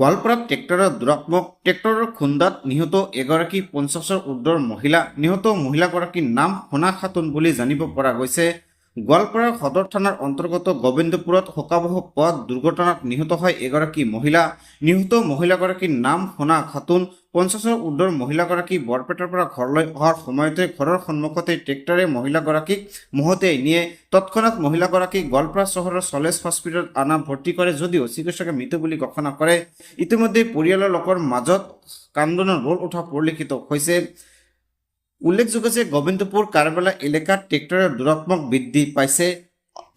গোৱালপাৰাত ট্ৰেক্টৰৰ দুৰাত্মক ট্ৰেক্টৰৰ খুন্দাত নিহত এগৰাকী 50ৰ ঊৰ্ধৰ মহিলা। নিহত মহিলাগৰাকীৰ নাম সোণা খাতুন বুলি জানিব পৰা গৈছে। গোৱালপাৰা সদৰ থানাৰ অন্তৰ্গত গোবিন্দপুৰত শোকাবহ পথ দুৰ্ঘটনাত নিহত হয় এগৰাকী মহিলা। নিহত মহিলাগৰাকীৰ নাম সোণা খাতুন। 50ৰ ঊৰ্ধৰ মহিলাগৰাকী বৰপেটাৰ পৰা ঘৰলৈ অহাৰ সময়তে ঘৰৰ সন্মুখতে ট্ৰেক্টৰে মহিলাগৰাকীক মহতিয়াই নিয়ে। তৎক্ষণাত মহিলাগৰাকীক গোৱালপাৰা চহৰৰ চলেজ হস্পিটেলত অনা ভৰ্তি কৰে যদিও চিকিৎসকে মৃত বুলি ঘোষণা কৰে। ইতিমধ্যে পৰিয়ালৰ লোকৰ মাজত কান্দোনৰ ৰোল উঠা পৰিলক্ষিত হৈছে। উল্লেখযোগ্য যে গোবিন্দপুৰ কাৰবালা এলেকাত ট্ৰেক্টৰৰ দুৰাত্মক বৃদ্ধি পাইছে।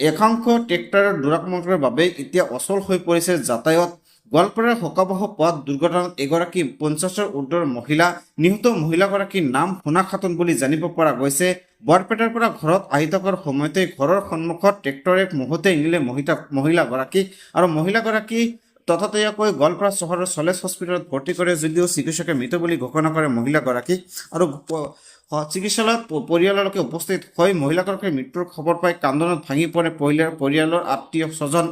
একাংশ ট্ৰেক্টৰৰ দুৰাত্মকৰ বাবে এতিয়া অচল হৈ পৰিছে যাতায়াত। গোৱালপাৰাৰ শোকাবহ পথ দুৰ্ঘটনাত এগৰাকী 50ৰ ঊৰ্ধৰ মহিলা। নিহত মহিলাগৰাকীৰ নাম সোণা খাতুন বুলি জানিব পৰা গৈছে। বৰপেটাৰ পৰা ঘৰত আহি থকাৰ সময়তে ঘৰৰ সন্মুখত ট্ৰেক্টৰে মহতিয়াই নিলে মহিলাগৰাকীক আৰু মহিলাগৰাকী ততাতৈয়াকৈ গোৱালপাৰা চহৰৰ চলেজ হস্পিটেলত ভৰ্তি কৰে যদিও চিকিৎসকে মৃত বুলি ঘোষণা কৰে মহিলাগৰাকীক। আৰু চিকিৎসালয়ত পৰিয়ালৰ লোকে উপস্থিত হৈ মহিলাগৰাকীৰ মৃত্যুৰ খবৰ পাই কান্দোনত ভাঙি পৰে পৰিয়ালৰ আত্মীয় স্বজন।